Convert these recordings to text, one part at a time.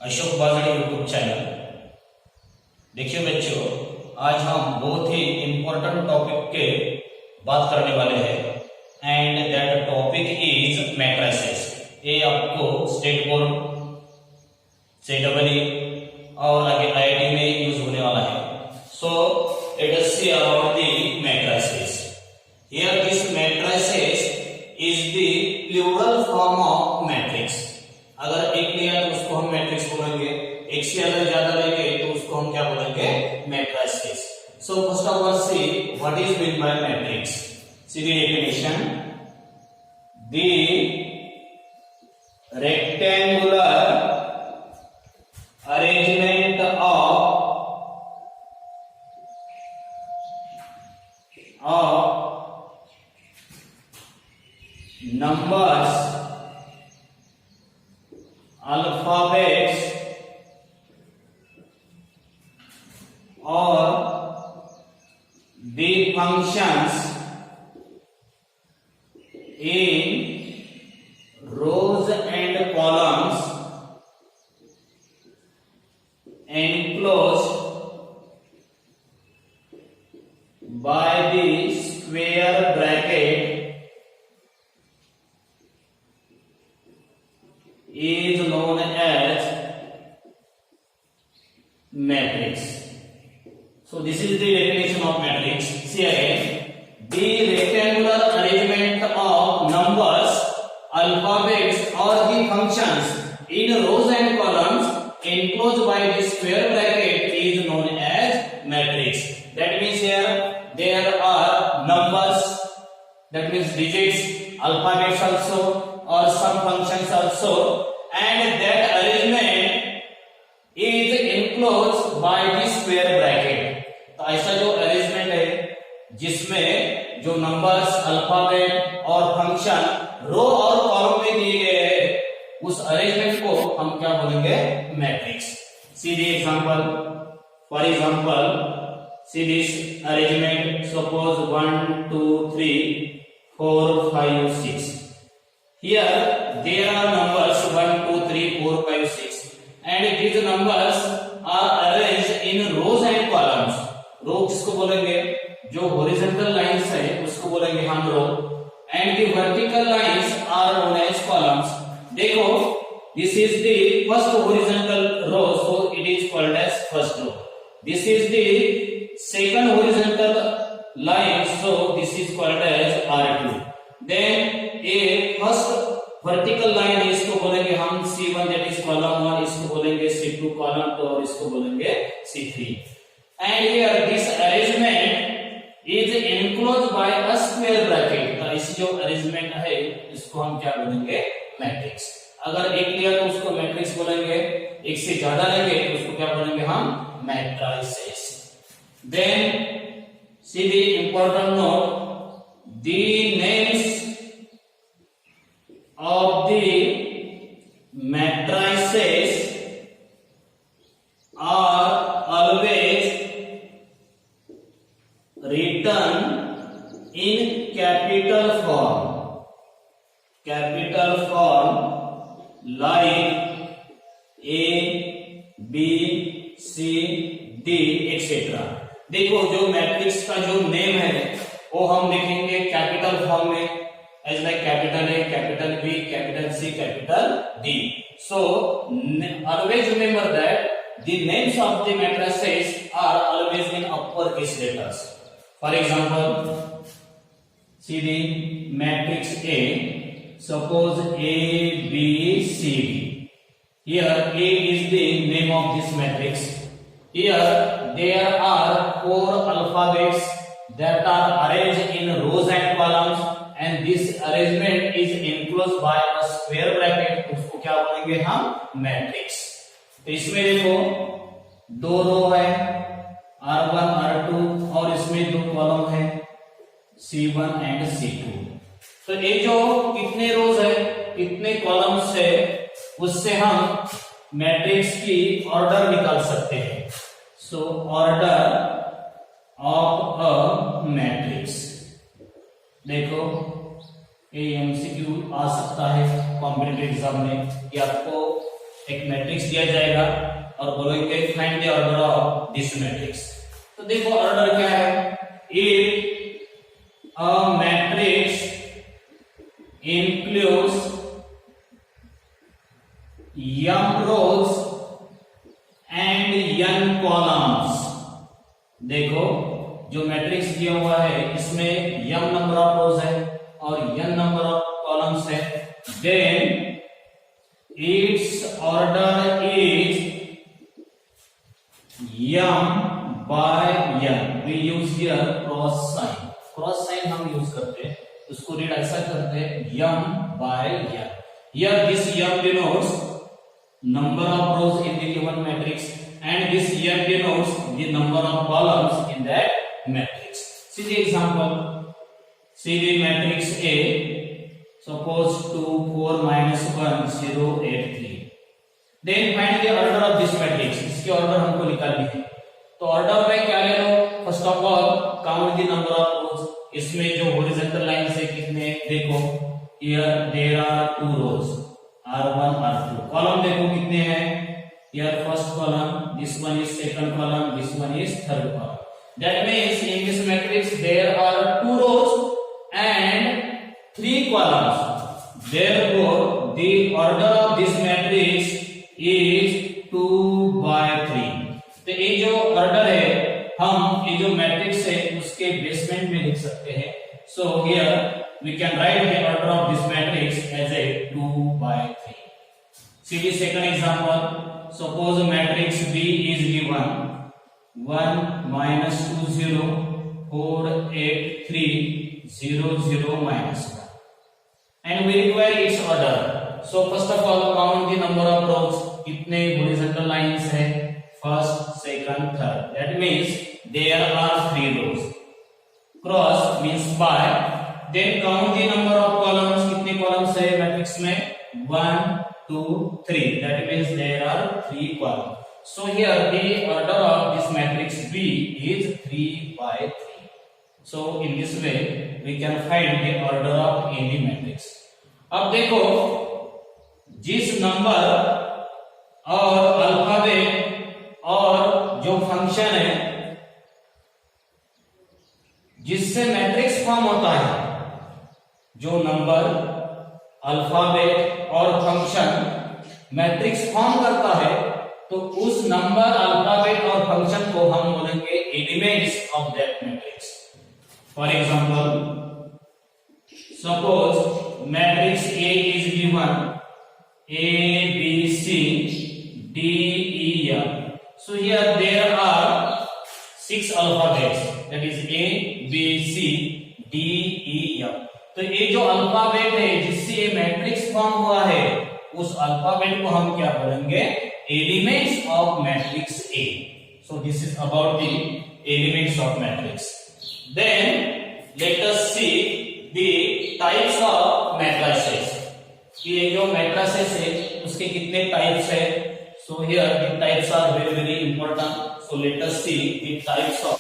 Ashok बाजड़ी YouTube channel. देखिए बच्चों, आज हम बहुत ही इम्पोर्टेंट टॉपिक के बात करने वाले हैं and that topic is matrices. ये आपको स्टेट बोर्ड, CEE और आगे IIT में यूज होने वाला है। So let us see about the matrices. Here this matrices is the plural form of matrix. अगर एक लिया तो उसको हम मैट्रिक्स बोलेंगे, एक से अगर ज्यादा लेंगे तो उसको हम क्या बोलेंगे? Matrices. So first of all see what is mean by matrix. See the definition, the rectangular arrangement of numbers, alphabets or the functions in rows and columns enclosed by the square bracket is known as matrix. So this is the definition of matrix. See again, the rectangular arrangement of numbers, alphabets or the functions in rows and columns enclosed by the square bracket is known as matrix. That means here there are numbers, that means digits, alphabets also or some functions also, and that arrangement is enclosed by the square bracket. तो ऐसा जो arrangement है जिसमें जो numbers, alphabet और function रो और column में दिए गए हैं, उस अरेंजमेंट को हम क्या बोलेंगे? Matrix. See the example. For example, see this arrangement. Suppose 1 2 3 4 5 6। Here there are numbers 1 2 3 4 5 6 and these numbers are arranged in rows and columns. Row किसको बोलेंगे? जो हॉरिजॉन्टल लाइंस है उसको बोलेंगे हम row, and the vertical lines are known as columns. देखो, this is the first horizontal row, so it is called as first row. This is the second horizontal line, so this is called as R2। Then a first vertical line है, इसको बोलेंगे हम C1, that is column 1, इसको बोलेंगे C2 column 2 और इसको बोलेंगे C3। And here this arrangement is enclosed by a square bracket. तो इस जो अरेंजमेंट है इसको हम क्या बोलेंगे? मैट्रिक्स। अगर एक लिया तो उसको मैट्रिक्स बोलेंगे, एक से ज्यादा लेंगे तो उसको क्या बोलेंगे हम? Matrices. Then see the important note, the names of the matrices are always written in capital form like A, B, C, D etc. देखो, जो मैट्रिक्स का जो नेम है वो हम लिखेंगे कैपिटल फॉर्म में, as like capital A, capital B, capital C, capital D. So always remember that the names of the matrices are always in uppercase letters. For example, see the matrix A. Suppose A, B, C, D. Here A is the name of this matrix. Here there are 4 alphabets that are arranged in rows and columns, and this arrangement is enclosed by a square bracket. उसको क्या बोलेंगे हम? Matrix. तो इसमें देखो, 2 रो है R1 R2 और इसमें 2 कॉलम है C1 एंड C2। तो ये जो कितने रोज है, कितने कॉलम्स है, उससे हम मैट्रिक्स की ऑर्डर निकाल सकते हैं। So order of a matrix, देखो ये MCQ आ सकता है कॉम्पिटिटिव एग्जाम में कि आपको एक मैट्रिक्स दिया जाएगा और बोलेंगे find the order of this matrix. तो देखो ऑर्डर क्या है, if a matrix includes m rows and n columns। देखो जो मैट्रिक्स दिया हुआ है इसमें m नंबर ऑफ रोज है और n नंबर ऑफ कॉलम्स है, then its order is m by n। we use here cross sign, cross sign हम यूज करते हैं, उसको रीड ऐसा करते हैं m by n। here this m denotes number of rows in the given matrix and this m denotes the number of columns in that matrix। see the example, see the matrix A, suppose 2 4 minus 1 0 8 3, then find the order of this matrix। इसकी order हमको निकालनी है, तो order में क्या ले लो, first of all count the number of rows. इसमें जो हॉरिजॉन्टल लाइन से कितने, देखो here there are 2 rows r1 r2, column देखो कितने हैं, here first column, this one is second column, this one is third column. That means in this matrix there are 2 rows and 3 columns, therefore the order of this matrix is 2 by 3। तो ये जो order है हम ये जो matrix है उसके basement में लिख सकते हैं। So here we can write the order of this matrix as a 2 by 3। See the second example, suppose matrix B is given 1 minus 2 0 4 8 3 0 0 minus 1 and we require its order। so first of all count the number of rows, कितने horizontal lines है, first second third, that means there are 3 rows, cross means by, then count the number of columns, कितने columns है matrix में, 1 2 3, that means there are 3 columns। so here the order of this matrix B is 3 by 3। so in this way we can find the order of any matrix। अब देखो जिस number और alphabet और जो function है जिससे matrix form होता है, जो नंबर अल्फाबेट और फंक्शन मैट्रिक्स फॉर्म करता है, तो उस नंबर अल्फाबेट और फंक्शन को हम बोलेंगे elements of that matrix. For example suppose matrix A is given A B C D E F। so here there are 6 alphabets, that is A B C D E F। तो ये जो alphabet है जिससे ये matrix form हुआ है, उस alphabet को हम क्या बोलेंगे, elements of matrix A। so this is about the elements of matrix। then let us see the types of matrices। ये जो matrices है उसके कितने types है, so here the types are very very important। so let us see the types of,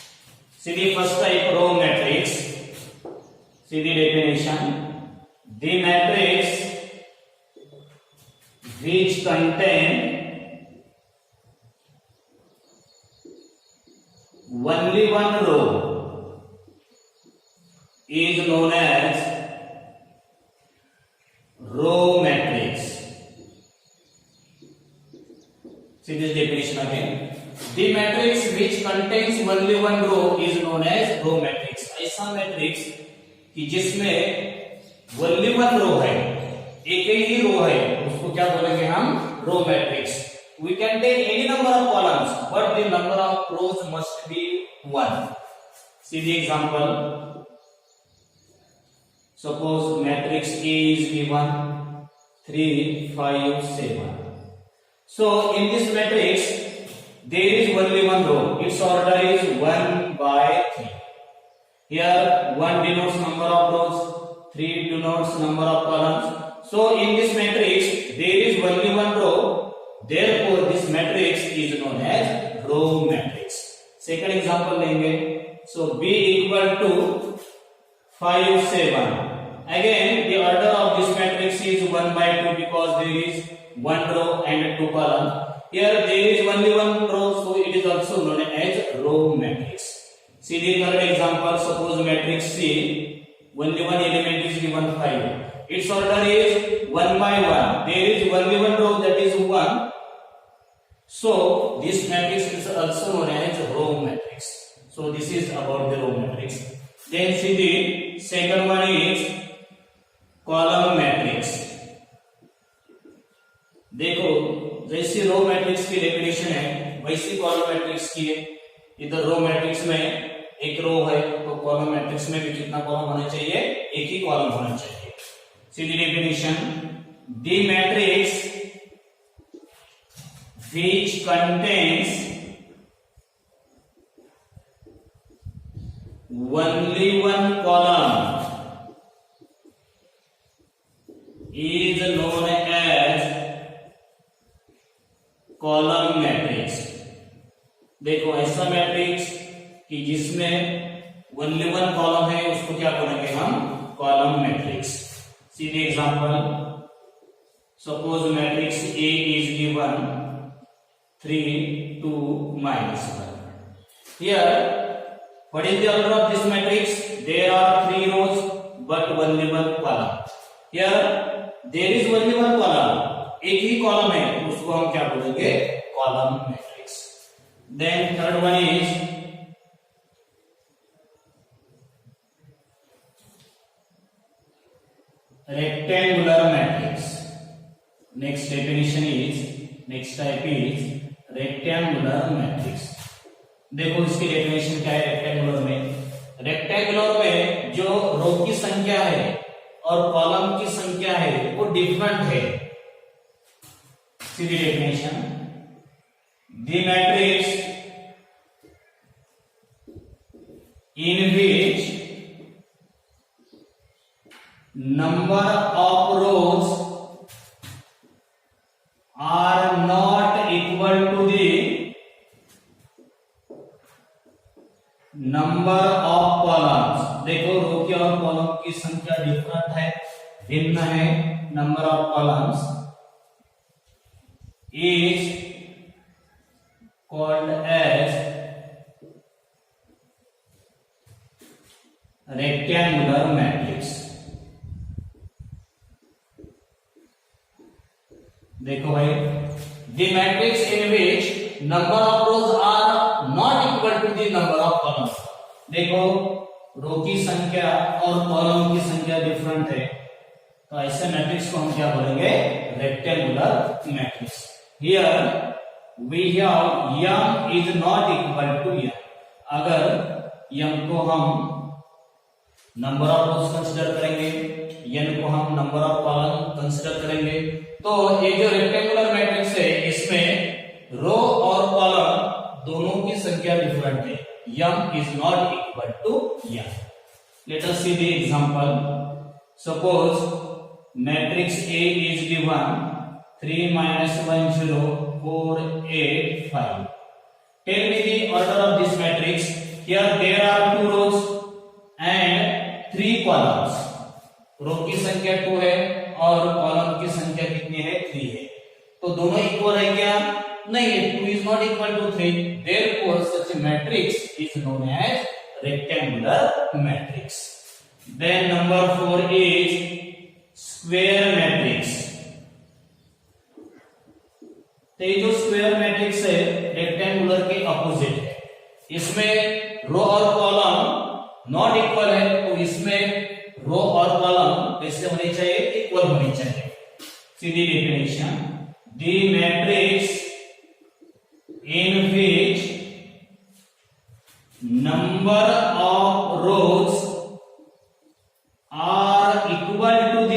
see the first type, row matrix। see the definition, the matrix which contain only one row is known as row matrix। see this definition again, the matrix which contains only one row is known as row matrix। ऐसा matrix कि जिसमें only one row है, एक ही रो है, उसको क्या बोलेंगे हम, row matrix. we can take any number of columns but the number of rows must be 1। see the example, suppose matrix A is given 3 5 7। so in this matrix there is only one row, its order is 1 by 3। here 1 denotes number of rows, 3 denotes number of columns। so in this matrix there is only one row, therefore this matrix is known as row matrix। second example लेंगे, so B equal to 5 7, again the order of this matrix is 1 by 2 because there is one row and two columns. Here there is only one row, so it is also known as row matrix. See the third example. Suppose matrix C, only one element is given 5. Its order is 1 by 1. There is only one row, that is 1. So this matrix is also known as row matrix. So this is about the row matrix. Then see the second one is column matrix. देखो जैसी row matrix की definition है वैसी column matrix की है. इधर row matrix में एक रो है तो कॉलम मैट्रिक्स में भी कितना कॉलम होना चाहिए? एक ही कॉलम होना चाहिए. सी the definition. The matrix which contains only one column is known as column matrix. देखो ऐसा मैट्रिक्स कि जिसमें only one कॉलम है उसको क्या बोलेंगे हम? Column matrix. See the example. Suppose matrix A is given 3, 2, -1. Here, what is the order of this matrix? There are 3 rows but only one column. Here, there is only one column. एक ही column है उसको हम क्या बोलेंगे? Column matrix. Then third one is rectangular matrix. Next definition is, next type is rectangular matrix. देखो इसकी definition क्या है रेक्टेंगुलर में? रेक्टेंगुलर में जो रो की संख्या है और कॉलम की संख्या है वो डिफरेंट है. सीधी definition. The matrix in which number of rows are not equal to the number of columns. देखो रो की और कॉलम की संख्या डिफरेंट है, भिन्न है. Number of columns is called as rectangular matrix. देखो भाई, the matrix in which number of rows are not equal to the number of columns. देखो रो की संख्या और कॉलम की संख्या डिफरेंट है तो ऐसे मैट्रिक्स को हम क्या बोलेंगे? Rectangular matrix. Here we have m is not equal to n. अगर m को हम नंबर ऑफ रोज कंसीडर करेंगे, n को हम नंबर ऑफ कॉलम कंसीडर करेंगे, तो ये जो रेक्टेंगुलर मैट्रिक्स है इसमें रो और कॉलम दोनों की संख्या डिफरेंट है. m is not equal to n. Let us see the example. Suppose matrix A is given 3 - 1 0 4 8 5. Tell me the order of this matrix. Here there are 2 rows and 3 columns. रो की संख्या 2 है और column की संख्या कितनी है? 3 है. तो दोनों इक्वल है क्या? नहीं है. 2 is not equal to 3. Therefore such a matrix is known as rectangular matrix. Then number 4 is square matrix. तो ये जो स्क्वायर मैट्रिक्स है रेक्टेंगुलर के अपोजिट है. इसमें रो और कॉलम नॉट इक्वल है तो इसमें रो और कॉलम कैसे होनी चाहिए? इक्वल होनी चाहिए. सीधी definition. The matrix in which number of rows are equal to the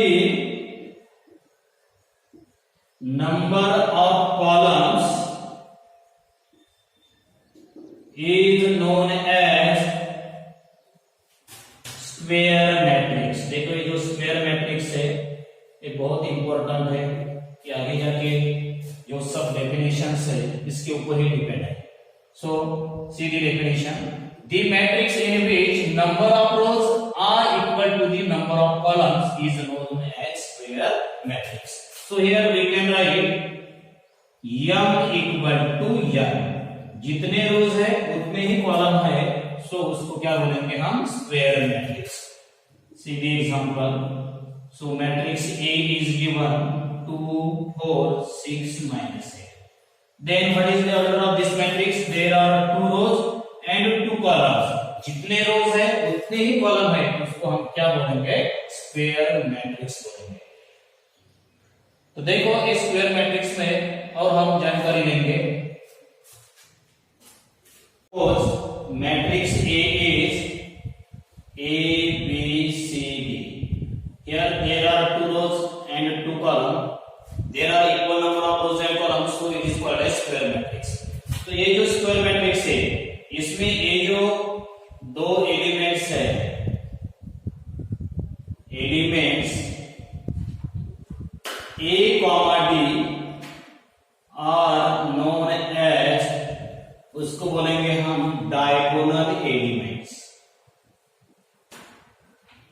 number of columns is known as square matrix. देखो ये जो स्क्वायर मैट्रिक्स है ये बहुत इंपॉर्टेंट है कि आगे जाके जो सब डेफिनेशंस है इसके ऊपर ही डिपेंड है. So see the definition. The matrix in which number of rows are equal to the number of columns is known as square matrix. So here we can write m equal to n, जितने रोज है उतने ही column है, सो उसको क्या बोलेंगे हम, square matrix. Sidhi example, so matrix A is given 2 4 6 -8. Then what is the order of this matrix? There are 2 rows and 2 columns. जितने रोज है उतने ही कॉलम है, उसको हम क्या बोलेंगे, स्क्वायर मैट्रिक्स बोलेंगे। तो देखो इस स्क्वायर मैट्रिक्स में और हम जानकारी लेंगे। Matrix A is A B C D. Here there are 2 rows and 2 columns. There are equal number of rows and columns, so it is called as square matrix. तो ये जो स्क्वायर मैट्रिक्स है, इसमें ये जो 2 एलिमेंट्स है, elements A, D are known as, उसको बोलेंगे हम डायगोनल एलिमेंट्स।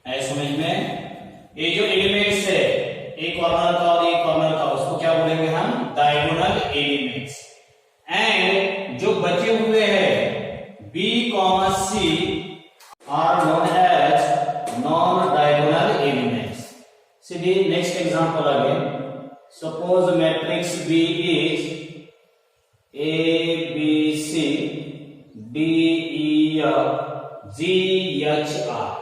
ऐ समझ में, ये जो एलिमेंट्स है एक कॉर्नर का और एक कॉर्नर का, उसको क्या बोलेंगे हम, डायगोनल एलिमेंट्स। एंड जो बचे हुए हैं B, C are known as non diagonal elements. सीधी next example again, suppose matrix B is A B C D E F G H R.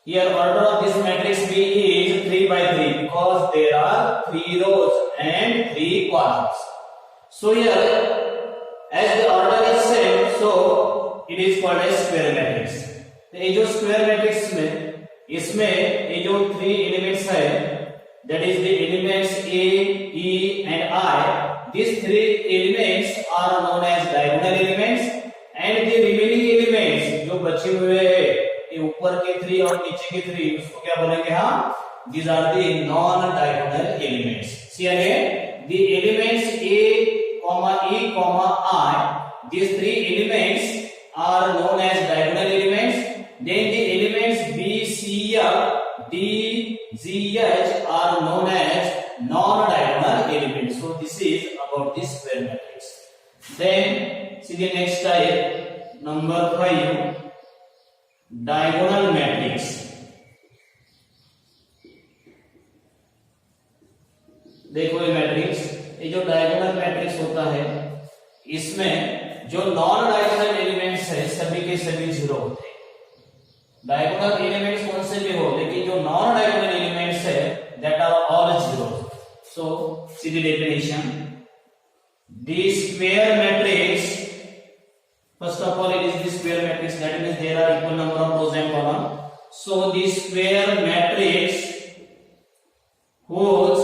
Here order of this matrix B is 3 by 3 because there are 3 rows and 3 columns. So here as the order is same, so it is called as square matrix. तो ये जो square matrix में, इसमें ये जो 3 elements है, that is the elements A, E and I. These 3 elements are known as diagonal elements and the remaining elements जो बचे हुए हैं, ये ऊपर के 3 और नीचे के 3, उसको क्या बोलेंगे हम, these are the non diagonal elements. See again, the elements A, E, I, these 3 elements are known as diagonal elements. Then the elements B, C, F, D, G, H are known as non-diagonal elements. So this is about this square matrix. Then see the next type, number 5, diagonal matrix. देखो ये matrix, ये जो diagonal matrix होता है, इसमें जो non diagonal elements है सभी के सभी 0 होते हैं। डायगोनल एलिमेंट्स कौन से भी हो, लेकिन जो नॉन डायगोनल एलिमेंट्स है that are all 0. So see the definition. The square matrix, first of all it is the square matrix, that means there are equal number of rows and columns. So the square matrix holds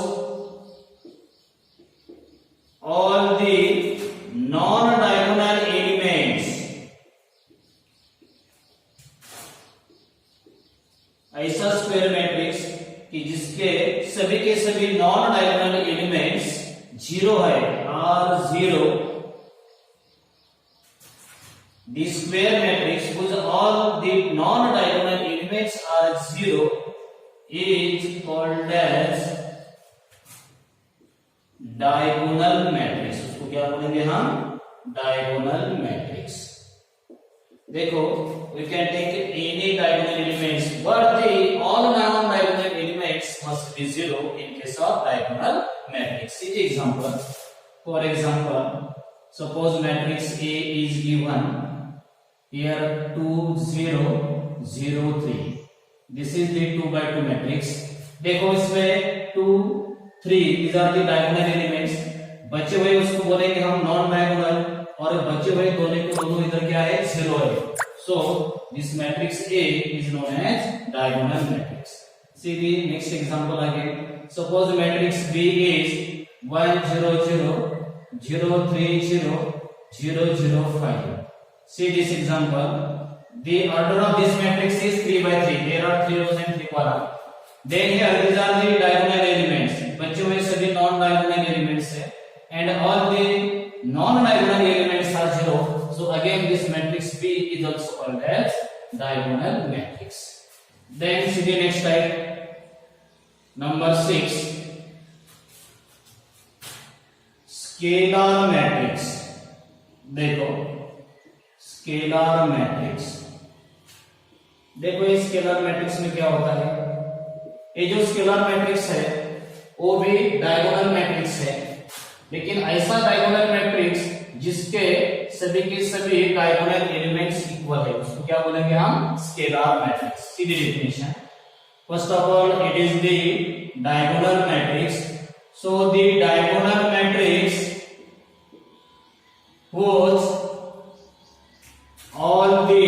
all the non-diagonal elements. ऐसा square matrix कि जिसके सभी के सभी non diagonal elements 0 है, R0. The square matrix whose all the non diagonal elements are 0 is called as diagonal matrix. उसको क्या बोलेंगे हम, diagonal matrix. देखो, we can take any diagonal elements, but the all non-diagonal elements must be 0 in case of diagonal matrix. See the example. For example, suppose matrix A is given here 2 0 0 3. This is the 2 by 2 matrix. देखो इसमें 2 3 these are the diagonal elements. बचे हुए उसको बोलेंगे हम non diagonal, और बचे हुए दोनों इधर क्या है, 0 है. So this matrix A is known as diagonal matrix. See the next example again. Suppose matrix B is 1 0 0 0 3 0 0 0 5. See this example. The order of this matrix is 3 by 3. There are 3 rows and 3 columns. Then here these are the diagonal elements. बचे हुए सभी non diagonal elements है, and all the non diagonal elements are 0. So again this matrix B is also called as diagonal matrix. Then see the next type, number 6, scalar matrix, देखो scalar matrix, देखो ये scalar matrix में क्या होता है, ये जो स्केलर मैट्रिक्स है वो भी डायगोनल मैट्रिक्स है, लेकिन ऐसा डायगोनल मैट्रिक्स जिसके सभी के सभी डायगोनल एलिमेंट्स इक्वल है, उसको क्या बोलेंगे हम, scalar matrix. Sidhi definition, first of all it is the diagonal matrix, so the diagonal matrix whose all the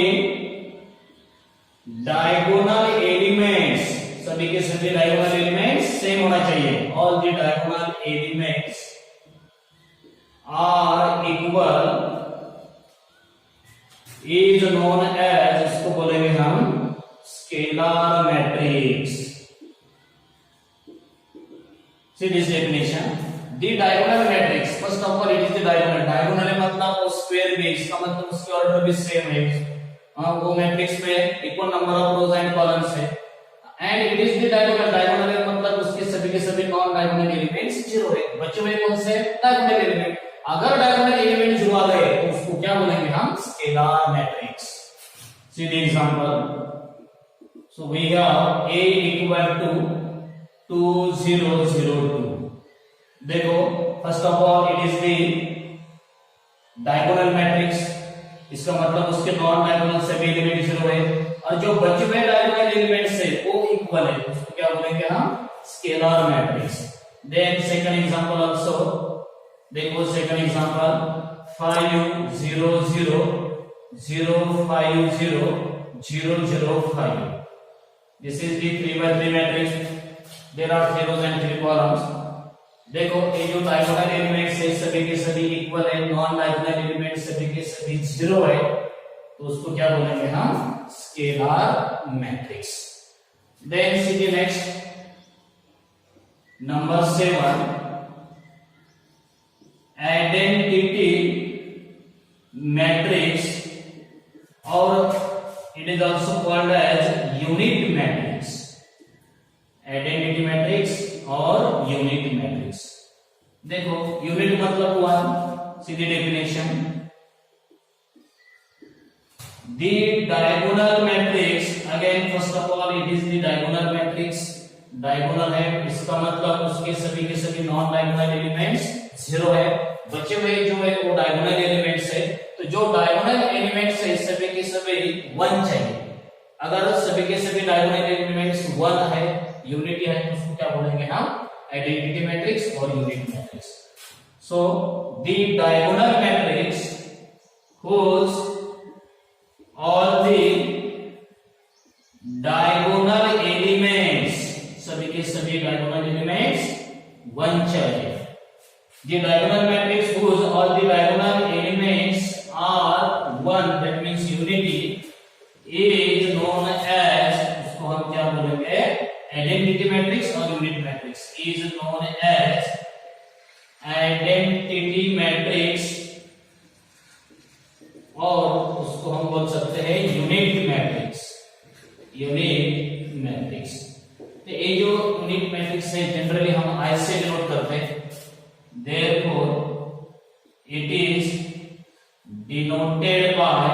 diagonal elements, सभी के सभी डायगोनल एलिमेंट्स सेम होना चाहिए, all the diagonal elements are equal is known as, इसको बोलेंगे हम scalar matrix. See this definition, the diagonal matrix, first of all it is the diagonal, diagonal है मतलब वो स्क्वायर में, इसका मतलब उसके ऑर्डर भी सेम है, वो मैट्रिक्स में equal number of rows and columns है, and it is the diagonal, diagonal है मतलब उसके सभी के सभी नॉन डायगोनल एलिमेंट्स जीरो है, बचे हुए कौन से, डायगोनल एलिमेंट, अगर डायगोनल एलिमेंट जीरो आ गए तो उसको क्या बोलेंगे हम, scalar matrix. See the example, so we have A equal to 2 0 0 2, देखो first of all it is the diagonal matrix, इसका मतलब उसके नॉन डायगोनल सभी एलिमेंट जीरो है, और जो बचे हुए डायगोनल एलिमेंट्स है वो इक्वल है, उसको क्या बोलेंगे हम, scalar matrix. Then second example also, देखो second example 5 0 0 0 5 0 0 0 5, this is the 3 by 3 matrix, there are 3 rows and 3 columns। देखो ये जो डायगोनल एलिमेंट्स है सभी के सभी इक्वल है, नॉन डायगोनल एलिमेंट्स सभी के सभी जीरो है, तो उसको क्या बोलेंगे हम, scalar matrix. Then see the next number 7, identity matrix, और it is also called as unit matrix, identity matrix और यूनिट मैट्रिक्स। देखो यूनिट मतलब वन, सीधी definition, the diagonal matrix, again first of all it is the diagonal matrix, diagonal है इसका मतलब उसके सभी के सभी नॉन डायगोनल एलिमेंट्स जीरो है, बचे हुए जो है वो डायगोनल एलिमेंट्स है, तो जो डायगोनल एलिमेंट्स है सभी के सभी वन चाहिए, अगर सभी के सभी डायगोनल एलिमेंट्स वन है, यूनिटी है, तो उसको क्या बोलेंगे हम, आइडेंटिटी मैट्रिक्स और unit matrix. So the diagonal matrix whose all the diagonal elements, सभी के सभी डायगोनल एलिमेंट्स वन चाहिए, the diagonal matrix whose all the diagonal elements are one, that means unity, is known as, उसको हम क्या बोलेंगे, identity matrix और unit matrix, is known as identity matrix, और उसको हम बोल सकते हैं यूनिट मैट्रिक्स, यूनिट मैट्रिक्स। तो ये जो यूनिट मैट्रिक्स है जनरली हम आई से डिनोट करते हैं, therefore it is denoted by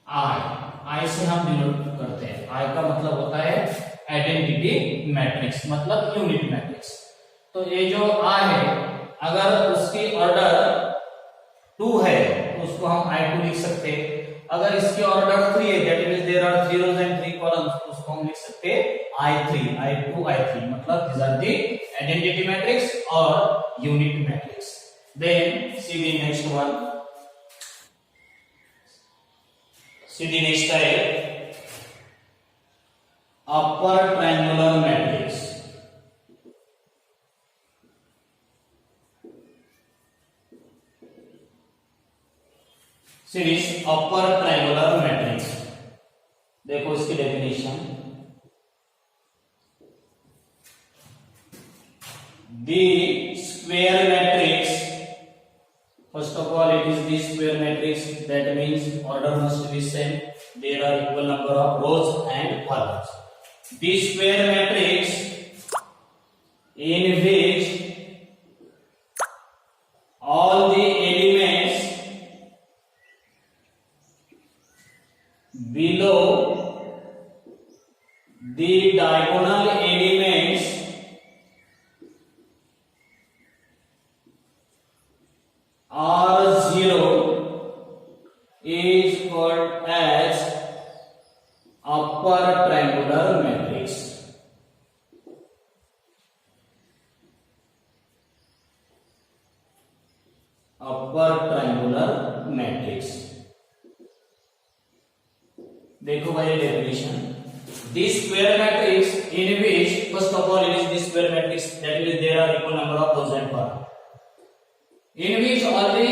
I से हम डिनोट करते हैं, आई का मतलब होता है आइडेंटिटी मैट्रिक्स, मतलब यूनिट मैट्रिक्स। तो ये जो आई है अगर उसकी ऑर्डर 2 है तो उसको हम I2 लिख सकते हैं, अगर इसके ऑर्डर 3 है that means there are 3 rows and 3 columns, तो उसको हम लिख सकते हैं I3, I2, I3, मतलब these are the identity matrix और unit matrix। Then see the next one, see the next type, upper triangular matrix। Series upper triangular matrix, देखो इसकी definition, the square matrix, first of all it is the square matrix, that means order must be same, there are equal number of rows and columns. The square matrix in which the diagonal elements are 0 is called as upper triangular matrix. Upper triangular matrix. देखो भाई definition, the square matrix in which first of all it is the square matrix that is there are equal number of rows and columns, in which all the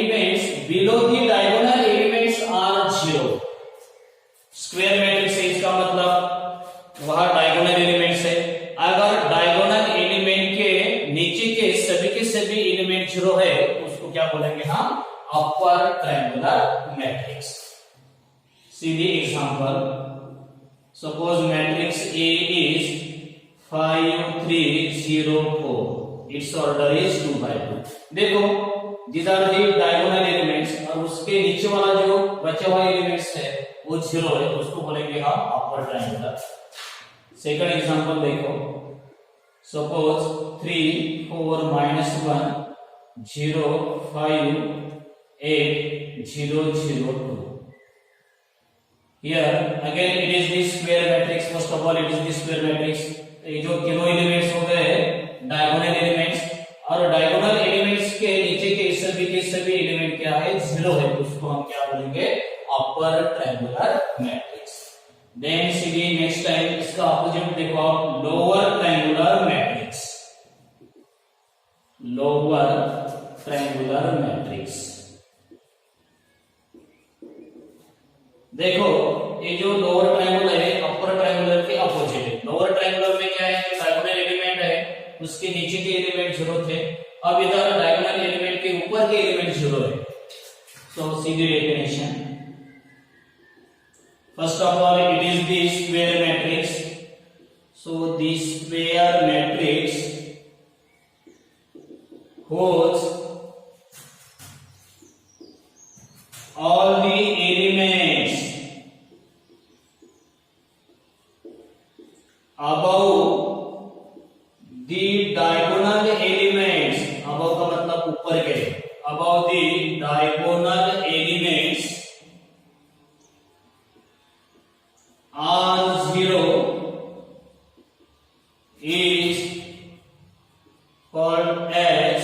elements below the diagonal elements are 0. Square matrix है, इसका मतलब वहां diagonal elements है। अगर diagonal element के नीचे के सभी एलिमेंट 0 है तो उसको क्या बोलेंगे हम? अपर triangular matrix. See the example. Suppose matrix A is 5 3 0 4. Its order is 2 by 2. देखो, these are the diagonal elements और उसके नीचे वाला जो बचा हुआ एलिमेंट्स है वो 0 है, उसको बोलेंगे हम अपर ट्रायंगुलर। सेकंड एग्जांपल देखो, suppose 3 4 -1 0 5 8 0 0 2. Here again it is the square matrix. First of all it is the square matrix. ये जो तीनों एलिमेंट्स हो गए डायगोनल एलिमेंट्स, और डायगोनल एलिमेंट्स के नीचे के सभी एलिमेंट क्या है? 0 है, तो उसको हम क्या बोलेंगे? अपर ट्रायंगुलर मैट्रिक्स। देन सी नेक्स्ट टाइम इसका ऑपोजिट देखो आप, lower triangular matrix. Lower triangular matrix देखो, ये जो लोअर ट्रायंगुलर है अपर ट्रायंगुलर के अपोजिट है। लोअर ट्रायंगुलर में क्या है? जो डायगोनल एलिमेंट है उसके नीचे के एलिमेंट 0 थे, अब इधर डायगोनल एलिमेंट के ऊपर के एलिमेंट 0 है। So see the definition, first of all it is the square matrix. So the square matrix holds all the elements above the diagonal elements. above का मतलब ऊपर के, above the diagonal elements are 0 is called as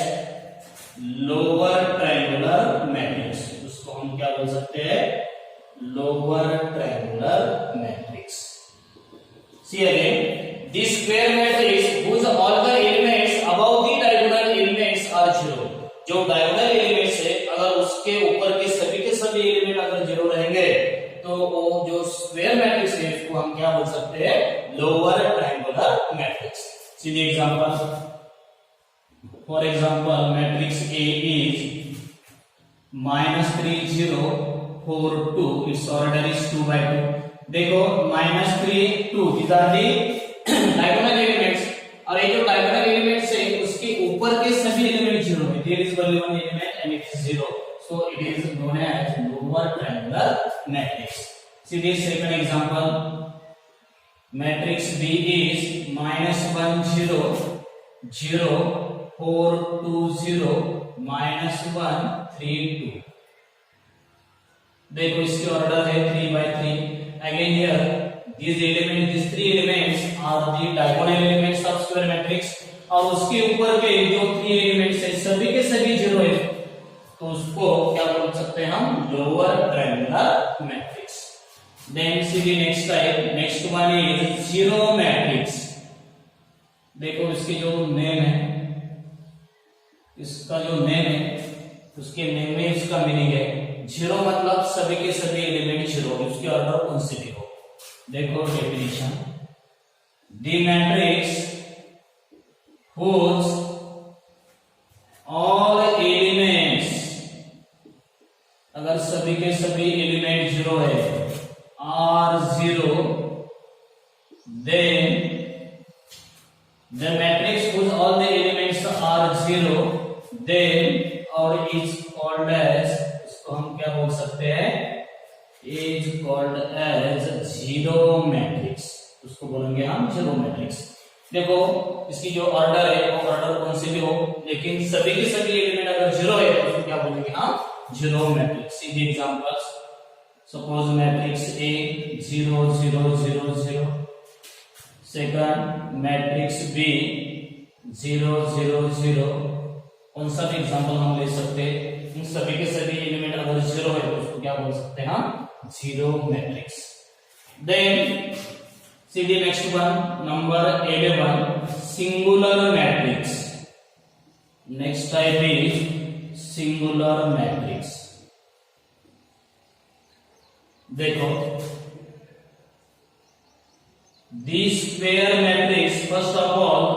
lower triangular matrix. उसको हम क्या बोल सकते हैं? lower triangular matrix. See again, this square matrix whose all the elements above the diagonal elements are 0. जो diagonal elements है अगर उसके ऊपर के सभी एलिमेंट अगर 0 रहेंगे तो वो जो स्क्वायर मैट्रिक्स है उसको हम क्या बोल सकते हैं? Lower triangular matrix. See the example, for example matrix A is -3 0 4 2. its order is 2 by 2. देखो -3 2 these are the diagonal elements, और ये जो diagonal elements है उसके ऊपर के सभी एलिमेंट 0 है। there is only one element and it is 0, so it is known as lower triangular matrix. See this second example, matrix B is -1 0 0 4 2 0 -1 3 2. देखो इसके ऑर्डर है 3 by 3. Again here these three elements are the diagonal elements of square matrix, और उसके ऊपर के जो 3 elements है सभी के सभी 0 है, तो उसको क्या बोल सकते हैं हम? Lower triangular matrix. Then see the next type, next one is zero matrix. देखो इसके जो नेम है, इसका जो नेम है उसके नेम में इसका मीनिंग है जीरो मतलब सभी के सभी एलिमेंट 0 है, उसके ऑर्डर कौन से भी हो। देखो definition, the matrix whose all elements, अगर सभी के सभी एलिमेंट 0 है, are 0, then the matrix whose all the elements are 0 then or is called as, इसको हम क्या बोल सकते हैं? is called as zero matrix, उसको बोलेंगे हम जीरो मैट्रिक्स। देखो इसकी जो ऑर्डर है वो ऑर्डर कौन सी भी हो, लेकिन सभी के सभी एलिमेंट अगर जीरो है तो उसको क्या बोलेंगे हम जीरो मैट्रिक्स। सीधे examples, suppose matrix A 0 0 0 0, second matrix B 0 0 0, उन सब एग्जांपल हम ले सकते हैं। इन सभी के सभी एलिमेंट अगर जीरो है तो उसको क्या बोल सकते हैं हम zero matrix. Then see the next one, number 11, singular matrix. Next type is singular matrix. देखो the square matrix, first of all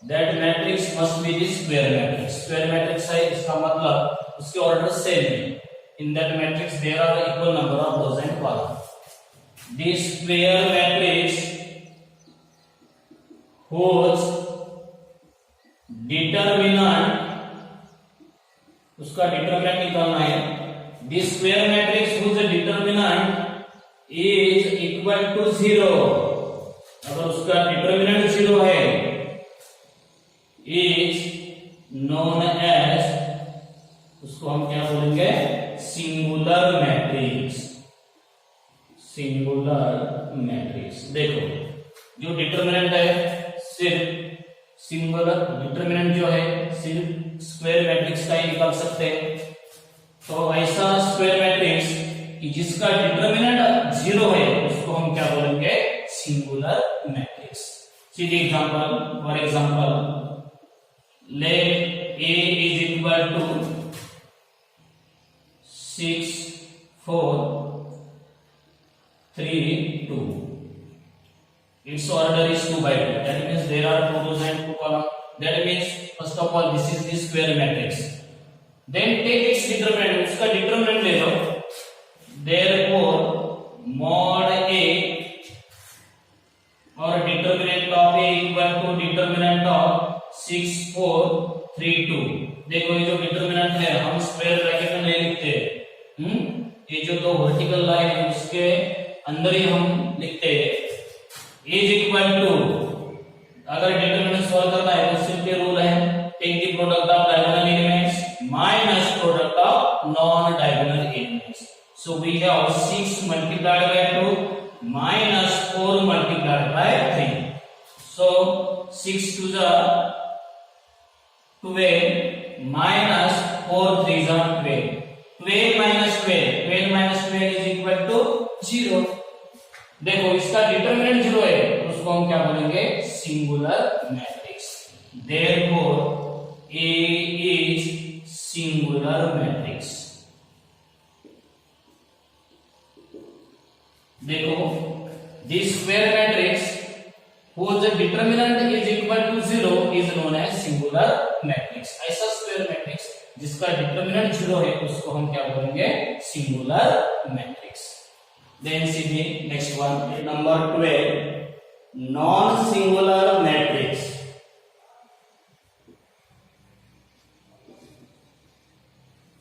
that matrix must be the square matrix. Square matrix है, इसका मतलब उसके ऑर्डर सेम है। In that matrix there are equal number of rows and columns. The square matrix whose determinant, उसका determinant निकालना है। The square matrix whose determinant is equal to 0, अगर उसका डिटरमिनेंट 0 है, is known as, उसको हम क्या बोलेंगे सिंगुलर मैट्रिक्स। सिंगुलर मैट्रिक्स, देखो जो डिटरमिनेंट है सिर्फ सिंगुलर, डिटरमिनेंट जो है सिर्फ स्क्वायर मैट्रिक्स का ही निकाल सकते हैं। तो ऐसा स्क्वायर मैट्रिक्स कि जिसका डिटरमिनेंट 0 है उसको हम क्या बोलेंगे सिंगुलर मैट्रिक्स। सीधे example, for example let A is equal to 6 4 3 2, its order is 2 by 2, that means there are 2 rows and 2 columns. That means first of all this is the square matrix, then take its determinant, उसका determinant ले लो। therefore mod a और determinant of a equal to determinant of 6 4 3 2। देखो ये जो determinant है हम square bracket में नहीं लिखते, ये जो दो वर्टिकल लाइन है उसके अंदर ही हम लिखते हैं इज इक्वल टू, अगर डिटरमिनेंट सॉल्व करना है तो सिंपल रूल है take the product of diagonal elements minus product of non diagonal elements. So we have 6 multiplied by 2 minus 4 multiplied by 3। So 6 to the 12 minus 4 3 जा 12, 12 minus 12, 12 minus 12 is equal to 0। देखो इसका determinant 0 है तो उसको हम क्या बोलेंगे singular matrix. therefore A is singular matrix। देखो this square matrix whose determinant is equal to 0 is known as singular matrix। ऐसा स्क्वायर मैट्रिक्स जिसका डिटरमिनेंट 0 है उसको हम क्या बोलेंगे singular matrix. Then see the next one, number 12, non-singular matrix।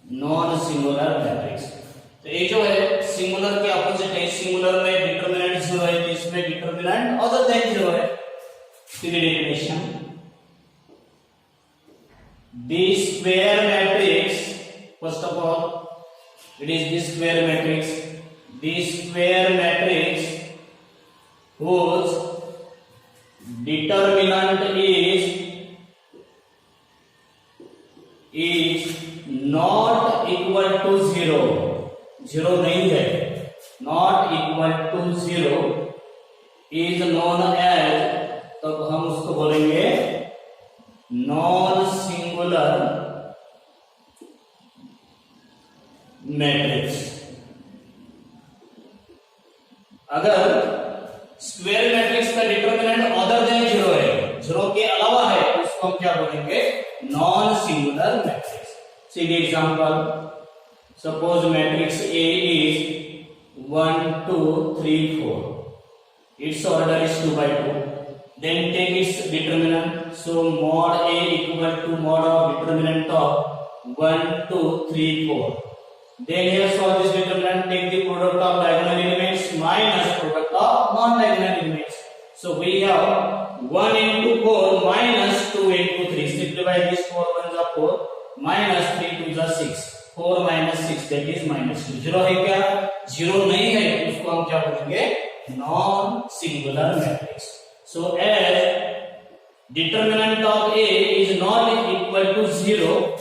non-singular matrix, तो ये जो है सिंगुलर के अपोजिट है। सिंगुलर में डिटरमिनेंट 0 है तो इसमें डिटरमिनेंट अदर देन 0 है। सीधी definition, the square matrix, first of all it is the square matrix, the square matrix whose determinant is not equal to 0, 0 नहीं है, not equal to 0 is known as, तब हम उसको बोलेंगे नॉन सिंगुलर मैट्रिक्स। अगर square matrix का determinant other than 0 है, 0 के अलावा है, उसको हम क्या बोलेंगे non singular matrix. See example, suppose matrix A is 1 2 3 4, its order is 2 by 2, then take its determinant, so mod a equal to mod of determinant of 1 2 3 4, Then here solve this determinant, take the product of diagonal elements minus product of non-diagonal elements. So we have 1 into 4 minus 2 into 3. Simplify this, 4 1 is 4 minus 3 2 is 6. 4 minus 6 that is minus 2. 0 है क्या? 0 नहीं है, उसको हम क्या बोलेंगे? Non singular matrix. So as determinant of A is not equal to 0,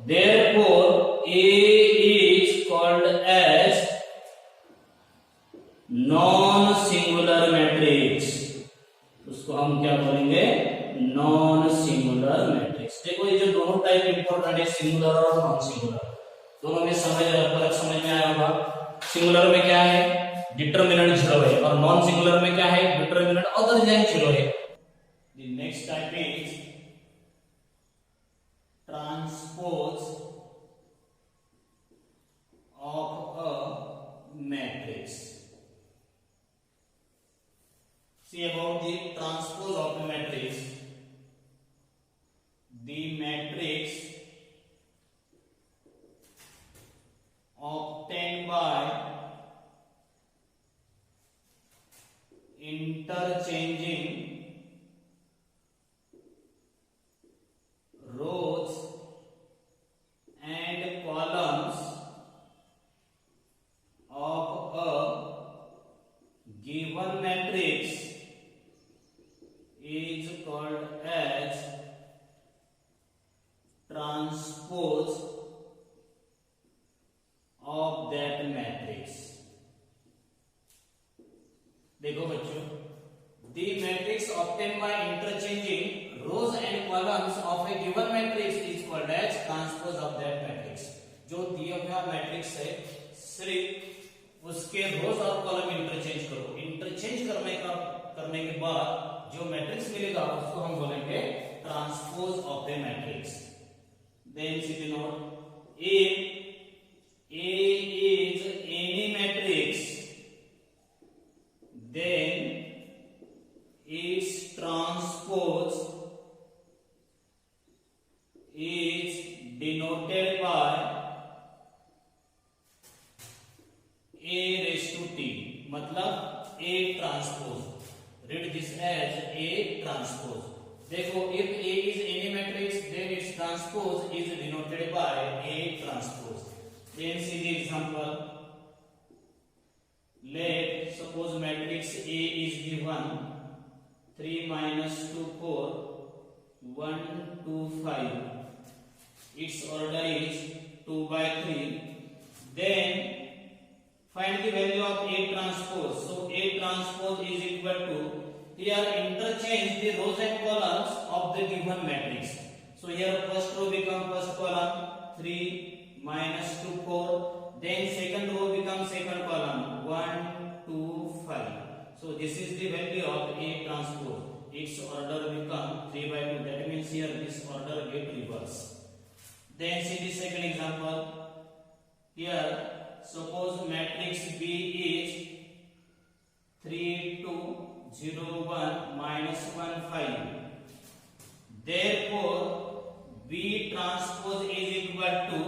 therefore A is called as non singular matrix. उसको हम क्या बोलेंगे? Non singular matrix. देखो ये जो दोनों टाइप इंपॉर्टेंट है, सिंगुलर और नॉन सिंगुलर, दोनों में फर्क समझ में आया होगा. सिंगुलर में क्या है? डिटरमिनेंट 0 है, और नॉन सिंगुलर में क्या है? डिटरमिनेंट अदर देन 0 है. The next type is transpose of a matrix. See about the transpose of a matrix. The matrix obtained by interchanging rows and columns of a given matrix is called as transpose of that matrix. देखो बच्चों, the matrix obtained by interchanging rows and columns of a given matrix is called as transpose of that matrix. जो दिया हुआ matrix है, सिर्फ उसके रोज और column interchange करो. इंटरचेंज करने के बाद जो मैट्रिक्स मिलेगा उसको हम बोलेंगे transpose of the matrix. Then see the note, if A is any matrix, then its transpose is denoted by A raised to T. मतलब A transpose. Read this as A transpose. देखो, if A is any matrix, then its transpose is denoted by A transpose. Then see the example. Let suppose matrix A is given 3 minus 2 4 1 2 5. Its order is 2 by 3. Then find the value of A transpose. So A transpose is equal to, here interchange the rows and columns of the given matrix. So here first row become first column, 3 minus 2 4. Then second row becomes second column, 1 2 5. So this is the value of A transpose. Its order become 3 by 2. That means here this order get reversed. Then see the second example. Here suppose matrix B is 3 2 0 1 minus 1 5. Therefore B transpose is equal to,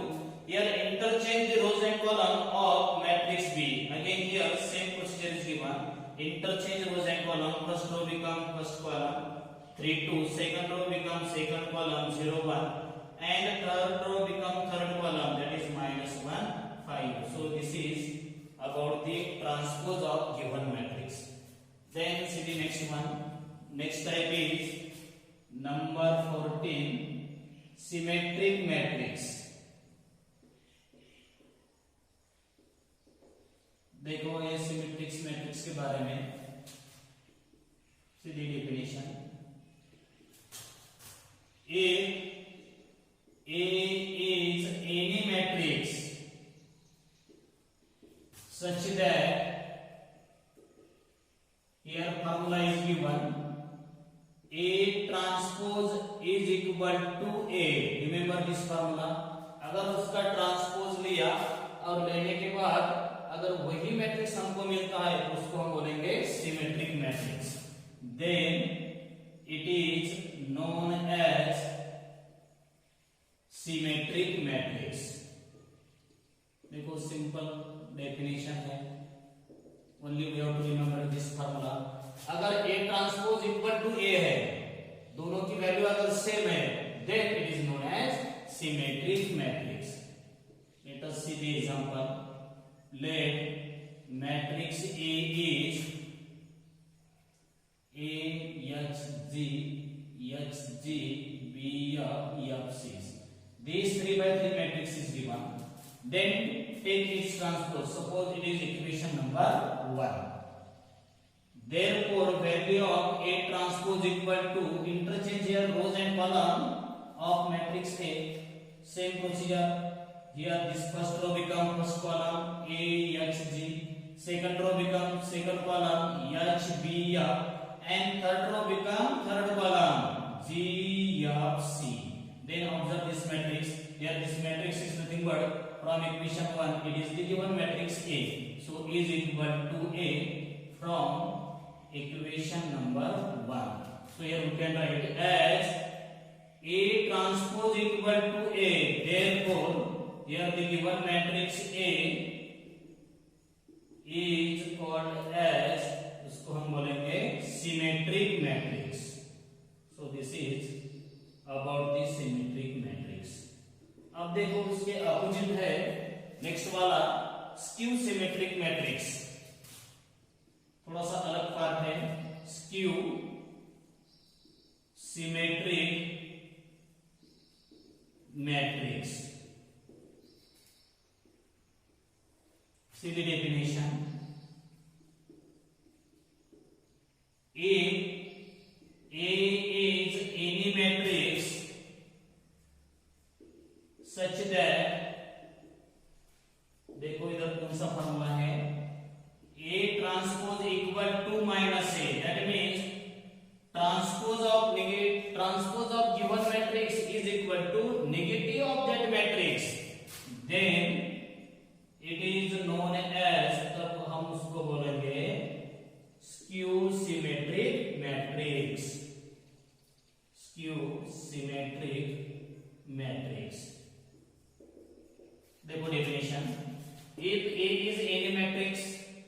here interchange the rows and column of matrix B. Again here same procedure is given. Interchange rows and column. First row become first column, 3 2. Second row become second column, 0 1. And third row become third column, that is minus 1 5. So this is about the transpose of given matrix. Then see the next one. Next type is number 14, symmetric matrix. देखो ये symmetric matrix के बारे में सीधी definition. A is any matrix such that, here formula is given, A transpose is equal to A. Remember this formula. अगर उसका transpose लिया और लेने के बाद अगर वही मैट्रिक्स हमको मिलता है तो उसको हम बोलेंगे symmetric matrix. Then it is known as symmetric matrix. देखो दोनों की वैल्यू अगर सेम है, then it is known as symmetric matrix. Let us see the example. Let matrix A is A H G H G B F C. These 3 by 3 matrix is given. Then take its transpose. Suppose it is equation number 1. Therefore, value of A transpose equal to, interchange here rows and column of matrix A. Same procedure. Here this first row become first column A H G. Second row become second column H B F, and third row become third column G F C. Then observe this matrix. Here this matrix is nothing but from equation 1. It is the given matrix A. So is equal to A from equation number 1. So here we can write as A transpose equal to A. Therefore, here the given matrix A is called as, इसको हम बोलेंगे symmetric matrix. So this is about the symmetric matrix. अब देखो उसके opposite है next वाला skew symmetric matrix. थोड़ा सा अलग पार्ट है. Skew symmetric matrix. See the definition. A is any matrix such that, देखो इधर कौन सा फॉर्मूला है, A transpose equal to minus A. That means transpose of given matrix is equal to negative of that matrix. Then it is known as, तब हम उसको बोलेंगे skew symmetric matrix. Skew symmetric matrix. देखो definition. If A is any matrix,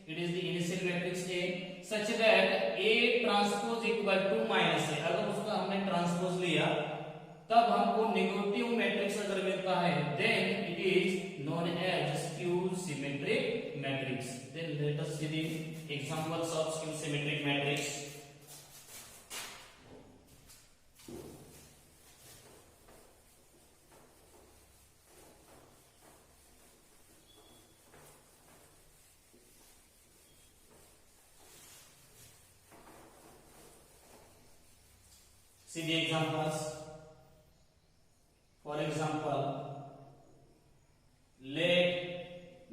it is the initial matrix A such that A transpose equal to minus A. अगर उसका हमने transpose लिया तब हमको नेगेटिव मैट्रिक्स अगर मिलता है, then it is known as skew symmetric matrix. Then let us see the examples of skew symmetric matrix. See the examples. For example, let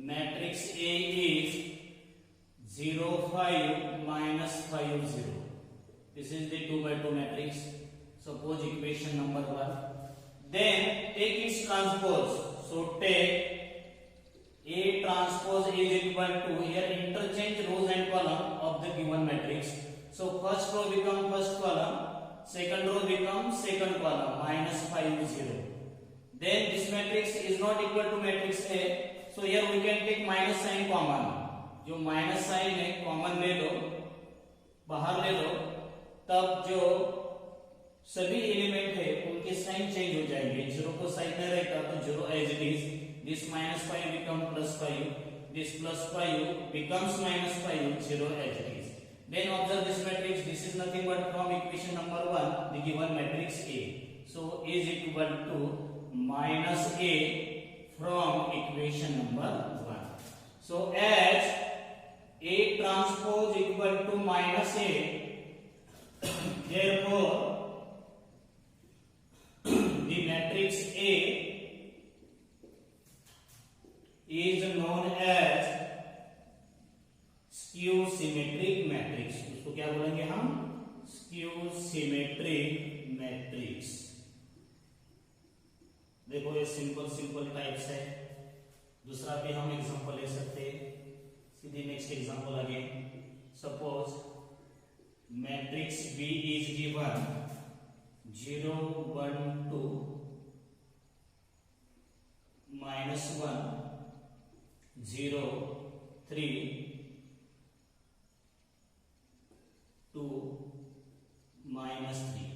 matrix A is 0 5 minus 5 0. This is the 2 by 2 matrix. Suppose equation number 1. Then take its transpose. So take A transpose is equal to, here interchange rows and column of the given matrix. So first row become first column, second row becomes second column minus 5 0. Then this matrix is not equal to matrix A. So here we can take minus sign common. जो minus sign है common ले लो, बाहर ले लो, तब जो सभी element है उनके साइन चेंज हो जाएंगे. जीरो को साइन नहीं रहेगा तो zero as it is. This minus 5 become plus 5, this plus 5 becomes minus 5, 0 as it is. Then observe this matrix. This is nothing but from equation number 1, the given matrix A. So is equal to minus A from equation number 1. So as A transpose equal to minus A, therefore the matrix A is known as skew symmetric matrix. उसको क्या बोलेंगे हम? Skew symmetric matrix. देखो ये simple types है. दूसरा भी हम एग्जांपल ले सकते हैं. सीधी next example again. Suppose matrix B is given 0 1 2 -1 0 3 2 -3.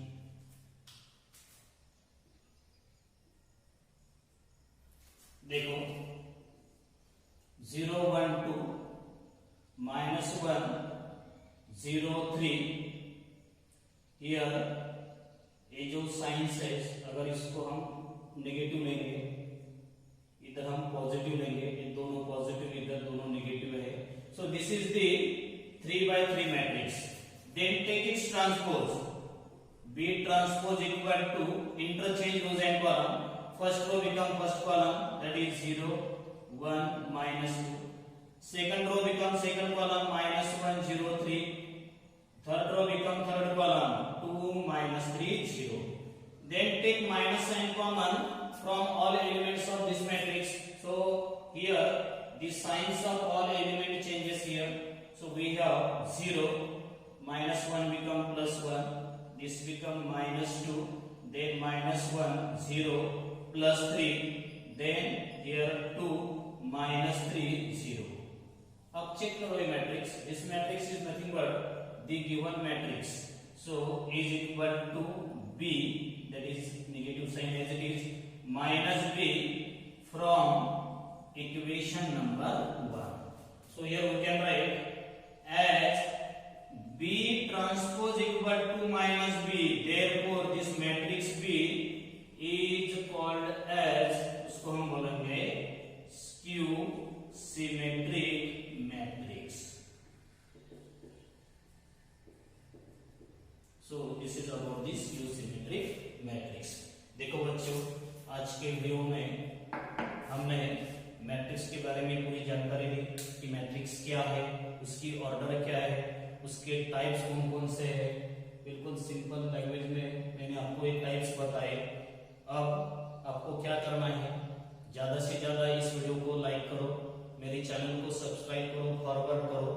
0 3 here ये जो साइंस है अगर इसको हम नेगेटिव लेंगे इधर हम पॉजिटिव लेंगे, ये दोनों पॉजिटिव इधर दोनों नेगेटिव है. So this is the 3x3 matrix. Then take its transpose. B transpose equal to interchange rows and column. First row become first column, that is 0 1 minus 2. Second row become second column, minus 1 0 3. Third row become third column, 2 minus 3 0. Then take minus sign common from all elements of this matrix. So here the signs of all element changes here. So we have 0 minus 1 become plus 1. This become minus 2, then minus 1 0 plus 3, then here 2 minus 3 0. अब check करो ये matrix. This matrix is nothing but the given matrix. So is equal to B, that is negative sign as it is, minus B from equation number 1. So here we can write as B transpose equal to minus B. Therefore this matrix B is called as, उसको हम बोलेंगे skew symmetric matrix. So this is about this skew symmetric matrix. देखो बच्चों, आज के video में हमने matrix के बारे में पूरी जानकारी दी कि मैट्रिक्स क्या है, उसकी ऑर्डर क्या है, उसके टाइप्स कौन कौन से हैं. बिल्कुल सिंपल लैंग्वेज में मैंने आपको एक टाइप्स बताए. अब आपको क्या करना है, ज्यादा से ज्यादा इस वीडियो को लाइक करो, मेरे चैनल को सब्सक्राइब करो, फॉरवर्ड करो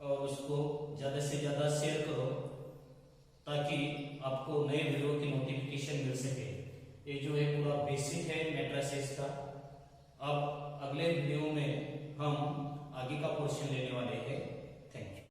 और उसको ज्यादा से ज्यादा शेयर करो ताकि आपको नए वीडियो की नोटिफिकेशन मिल सके. ये जो है पूरा बेसिक है मैट्रिसेस का. अब अगले वीडियो में हम आगे का पोर्शन लेने वाले हैं.